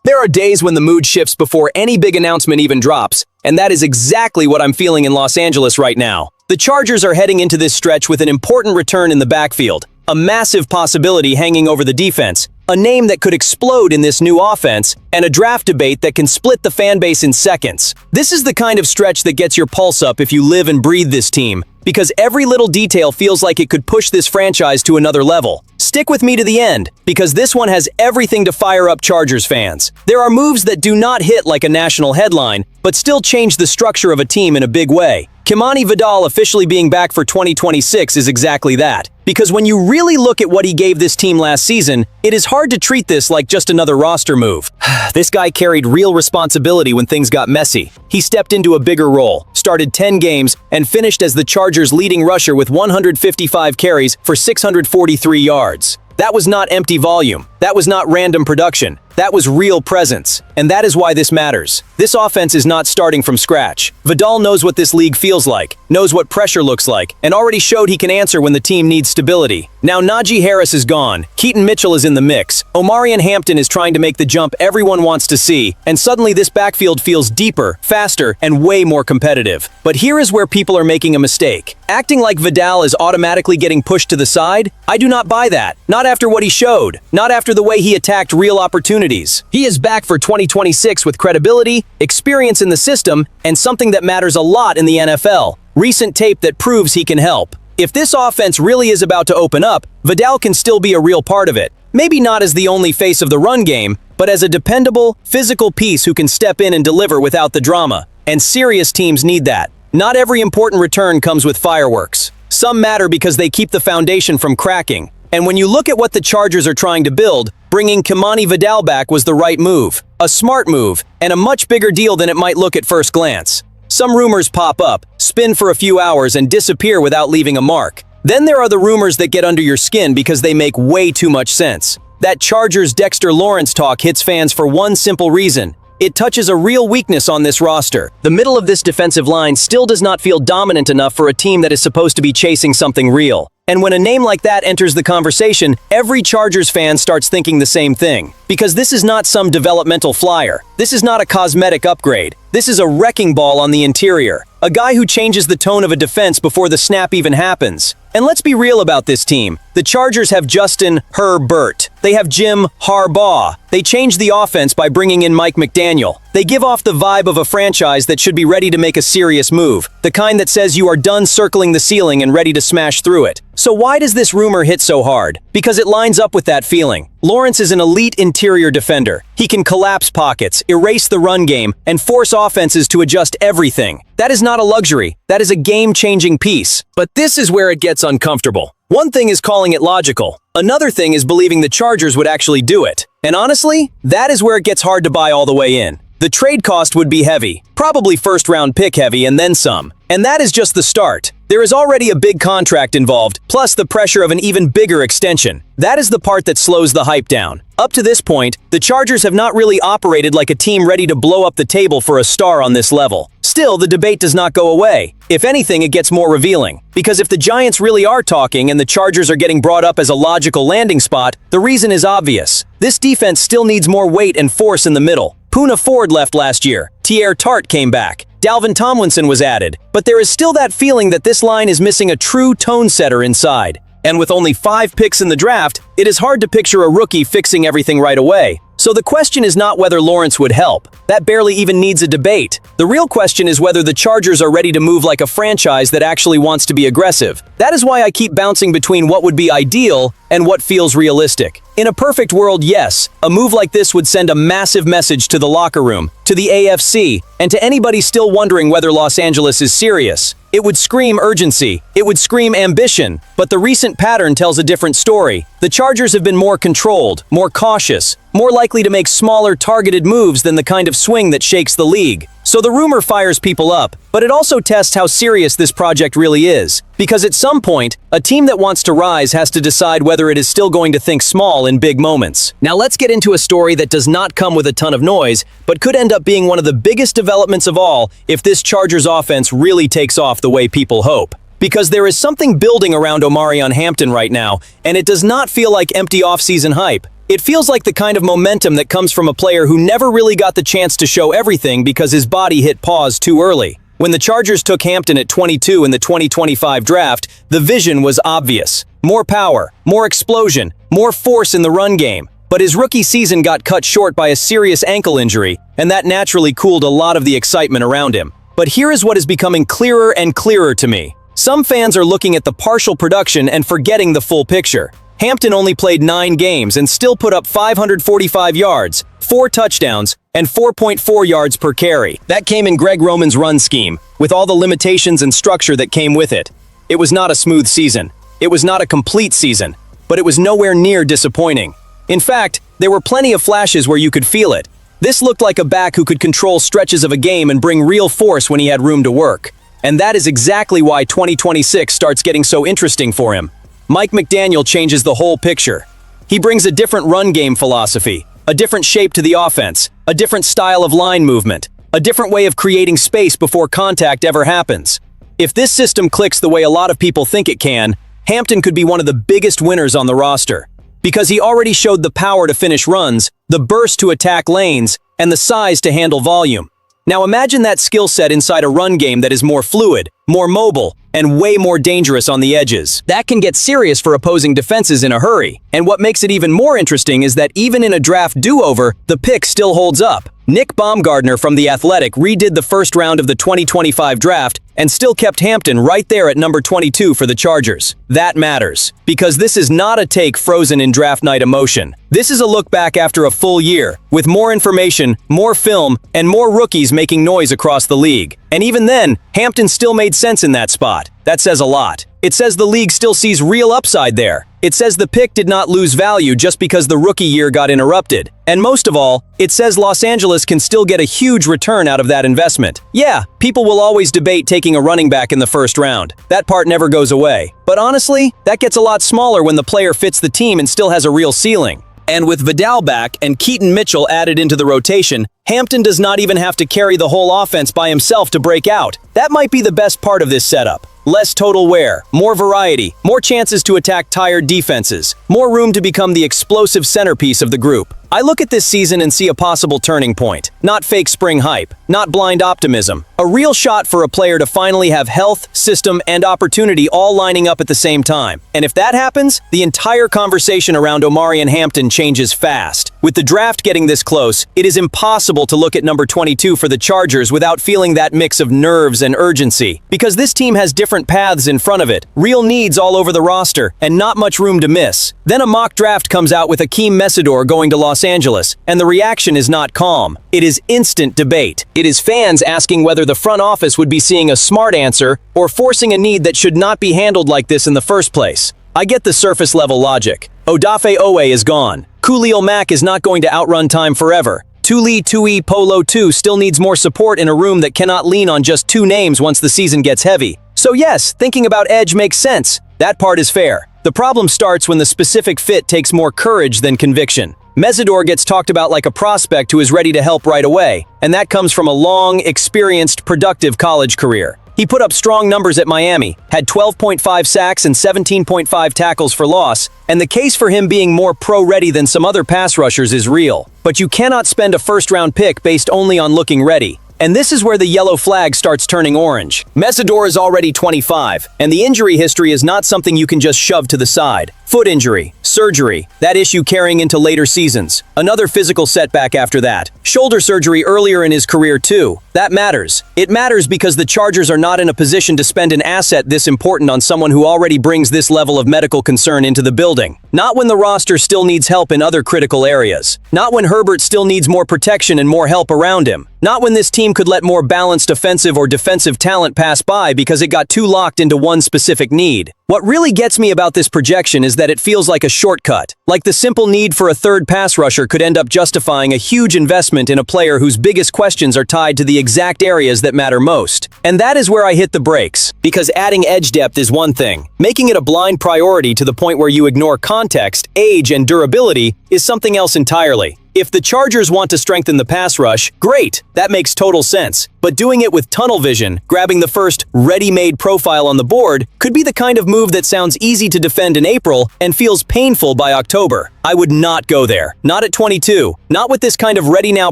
There are days when the mood shifts before any big announcement even drops, and that is exactly what I'm feeling in Los Angeles right now. The Chargers are heading into this stretch with an important return in the backfield, a massive possibility hanging over the defense, a name that could explode in this new offense, and a draft debate that can split the fan base in seconds. This is the kind of stretch that gets your pulse up if you live and breathe this team, because every little detail feels like it could push this franchise to another level. Stick with me to the end, because this one has everything to fire up Chargers fans. There are moves that do not hit like a national headline, but still change the structure of a team in a big way. Kimani Vidal officially being back for 2026 is exactly that. Because when you really look at what he gave this team last season, it is hard to treat this like just another roster move. This guy carried real responsibility when things got messy. He stepped into a bigger role, started 10 games, and finished as the Chargers' leading rusher with 155 carries for 643 yards. That was not empty volume. That was not random production. That was real presence. And that is why this matters. This offense is not starting from scratch. Vidal knows what this league feels like, knows what pressure looks like, and already showed he can answer when the team needs stability. Now Najee Harris is gone, Keaton Mitchell is in the mix, Omarion Hampton is trying to make the jump everyone wants to see, and suddenly this backfield feels deeper, faster, and way more competitive. But here is where people are making a mistake. Acting like Vidal is automatically getting pushed to the side? I do not buy that. Not after what he showed. Not after the way he attacked real opportunities. He is back for 2026 with credibility, experience in the system, and something that matters a lot in the NFL. Recent tape that proves he can help. If this offense really is about to open up, Vidal can still be a real part of it. Maybe not as the only face of the run game, but as a dependable, physical piece who can step in and deliver without the drama. And serious teams need that. Not every important return comes with fireworks. Some matter because they keep the foundation from cracking. And when you look at what the Chargers are trying to build, bringing Kimani Vidal back was the right move, a smart move, and a much bigger deal than it might look at first glance. Some rumors pop up, spin for a few hours, and disappear without leaving a mark. Then there are the rumors that get under your skin because they make way too much sense. That Chargers Dexter Lawrence talk hits fans for one simple reason. It touches a real weakness on this roster. The middle of this defensive line still does not feel dominant enough for a team that is supposed to be chasing something real. And when a name like that enters the conversation, every Chargers fan starts thinking the same thing. Because this is not some developmental flyer. This is not a cosmetic upgrade. This is a wrecking ball on the interior. A guy who changes the tone of a defense before the snap even happens. And let's be real about this team. The Chargers have Justin Herbert. They have Jim Harbaugh. They changed the offense by bringing in Mike McDaniel. They give off the vibe of a franchise that should be ready to make a serious move. The kind that says you are done circling the ceiling and ready to smash through it. So why does this rumor hit so hard? Because it lines up with that feeling. Lawrence is an elite interior defender. He can collapse pockets, erase the run game, and force offenses to adjust everything. That is not a luxury. That is a game-changing piece. But this is where it gets uncomfortable. One thing is calling it logical. Another thing is believing the Chargers would actually do it. And honestly, that is where it gets hard to buy all the way in. The trade cost would be heavy, probably first-round pick heavy and then some. And that is just the start. There is already a big contract involved, plus the pressure of an even bigger extension. That is the part that slows the hype down. Up to this point, the Chargers have not really operated like a team ready to blow up the table for a star on this level. Still, the debate does not go away. If anything, it gets more revealing. Because if the Giants really are talking and the Chargers are getting brought up as a logical landing spot, the reason is obvious. This defense still needs more weight and force in the middle. Poona Ford left last year. Teair Tart came back. Dalvin Tomlinson was added. But there is still that feeling that this line is missing a true tone setter inside. And with only 5 picks in the draft, it is hard to picture a rookie fixing everything right away. So the question is not whether Lawrence would help. That barely even needs a debate. The real question is whether the Chargers are ready to move like a franchise that actually wants to be aggressive. That is why I keep bouncing between what would be ideal and what feels realistic. In a perfect world, yes, a move like this would send a massive message to the locker room, to the AFC, and to anybody still wondering whether Los Angeles is serious. It would scream urgency. It would scream ambition. But the recent pattern tells a different story. The Chargers have been more controlled, more cautious, more likely to make smaller, targeted moves than the kind of swing that shakes the league. So the rumor fires people up, but it also tests how serious this project really is. Because at some point, a team that wants to rise has to decide whether it is still going to think small in big moments. Now let's get into a story that does not come with a ton of noise, but could end up being one of the biggest developments of all if this Chargers offense really takes off the way people hope. Because there is something building around Omarion Hampton right now, and it does not feel like empty offseason hype. It feels like the kind of momentum that comes from a player who never really got the chance to show everything because his body hit pause too early. When the Chargers took Hampton at 22 in the 2025 draft, the vision was obvious. More power, more explosion, more force in the run game. But his rookie season got cut short by a serious ankle injury, and that naturally cooled a lot of the excitement around him. But here is what is becoming clearer and clearer to me. Some fans are looking at the partial production and forgetting the full picture. Hampton only played 9 games and still put up 545 yards, 4 touchdowns, and 4.4 yards per carry. That came in Greg Roman's run scheme, with all the limitations and structure that came with it. It was not a smooth season. It was not a complete season, but it was nowhere near disappointing. In fact, there were plenty of flashes where you could feel it. This looked like a back who could control stretches of a game and bring real force when he had room to work. And that is exactly why 2026 starts getting so interesting for him. Mike McDaniel changes the whole picture. He brings a different run game philosophy, a different shape to the offense, a different style of line movement, a different way of creating space before contact ever happens. If this system clicks the way a lot of people think it can, Hampton could be one of the biggest winners on the roster. Because he already showed the power to finish runs, the burst to attack lanes, and the size to handle volume. Now imagine that skill set inside a run game that is more fluid, more mobile, and way more dangerous on the edges. That can get serious for opposing defenses in a hurry. And what makes it even more interesting is that even in a draft do-over, the pick still holds up. Nick Baumgardner from The Athletic redid the first round of the 2025 draft and still kept Hampton right there at number 22 for the Chargers. That matters, because this is not a take frozen in draft night emotion. This is a look back after a full year, with more information, more film, and more rookies making noise across the league. And even then, Hampton still made sense in that spot. That says a lot. It says the league still sees real upside there. It says the pick did not lose value just because the rookie year got interrupted. And most of all, it says Los Angeles can still get a huge return out of that investment. Yeah, people will always debate taking a running back in the first round. That part never goes away. But honestly, that gets a lot smaller when the player fits the team and still has a real ceiling. And with Vidal back and Keaton Mitchell added into the rotation, Hampton does not even have to carry the whole offense by himself to break out. That might be the best part of this setup. Less total wear, more variety, more chances to attack tired defenses, more room to become the explosive centerpiece of the group. I look at this season and see a possible turning point. Not fake spring hype, not blind optimism. A real shot for a player to finally have health, system, and opportunity all lining up at the same time. And if that happens, the entire conversation around Omarion Hampton changes fast. With the draft getting this close, it is impossible to look at number 22 for the Chargers without feeling that mix of nerves and urgency. Because this team has different paths in front of it, real needs all over the roster, and not much room to miss. Then a mock draft comes out with Akheem Mesidor going to Los Angeles, and the reaction is not calm. It is instant debate. It is fans asking whether the front office would be seeing a smart answer or forcing a need that should not be handled like this in the first place. I get the surface level logic. Odafe Owe is gone. Khalil Mack is not going to outrun time forever. Tuli Tui Polo 2 still needs more support in a room that cannot lean on just 2 names once the season gets heavy. So yes, thinking about edge makes sense. That part is fair. The problem starts when the specific fit takes more courage than conviction. Mesidor gets talked about like a prospect who is ready to help right away, and that comes from a long, experienced, productive college career. He put up strong numbers at Miami, had 12.5 sacks and 17.5 tackles for loss, and the case for him being more pro-ready than some other pass rushers is real. But you cannot spend a first-round pick based only on looking ready. And this is where the yellow flag starts turning orange. Mesidor is already 25, and the injury history is not something you can just shove to the side. Foot injury, surgery, that issue carrying into later seasons. Another physical setback after that. Shoulder surgery earlier in his career too. That matters. It matters because the Chargers are not in a position to spend an asset this important on someone who already brings this level of medical concern into the building. Not when the roster still needs help in other critical areas. Not when Herbert still needs more protection and more help around him. Not when this team could let more balanced offensive or defensive talent pass by because it got too locked into one specific need. What really gets me about this projection is that it feels like a shortcut. Like the simple need for a third pass rusher could end up justifying a huge investment in a player whose biggest questions are tied to the exact areas that matter most. And that is where I hit the brakes. Because adding edge depth is one thing. Making it a blind priority to the point where you ignore context, age, and durability is something else entirely. If the Chargers want to strengthen the pass rush, great, that makes total sense. But doing it with tunnel vision, grabbing the first ready-made profile on the board, could be the kind of move that sounds easy to defend in April and feels painful by October. I would not go there. Not at 22. Not with this kind of ready-now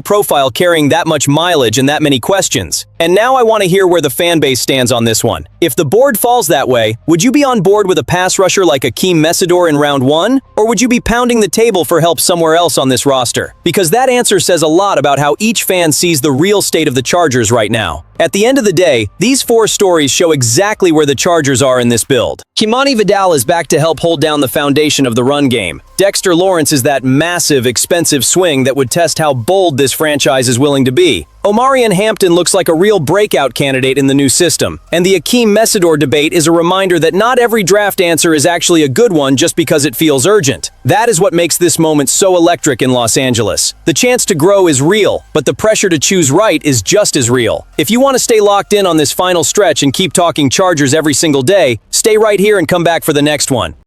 profile carrying that much mileage and that many questions. And now I want to hear where the fan base stands on this one. If the board falls that way, would you be on board with a pass rusher like Akheem Mesidor in round 1? Or would you be pounding the table for help somewhere else on this roster? Because that answer says a lot about how each fan sees the real state of the Chargers right now. At the end of the day, these 4 stories show exactly where the Chargers are in this build. Kimani Vidal is back to help hold down the foundation of the run game. Dexter Lawrence is that massive, expensive swing that would test how bold this franchise is willing to be. Omarion Hampton looks like a real breakout candidate in the new system. And the Akheem Mesidor debate is a reminder that not every draft answer is actually a good one just because it feels urgent. That is what makes this moment so electric in Los Angeles. The chance to grow is real, but the pressure to choose right is just as real. If you want to stay locked in on this final stretch and keep talking Chargers every single day, stay right here and come back for the next one.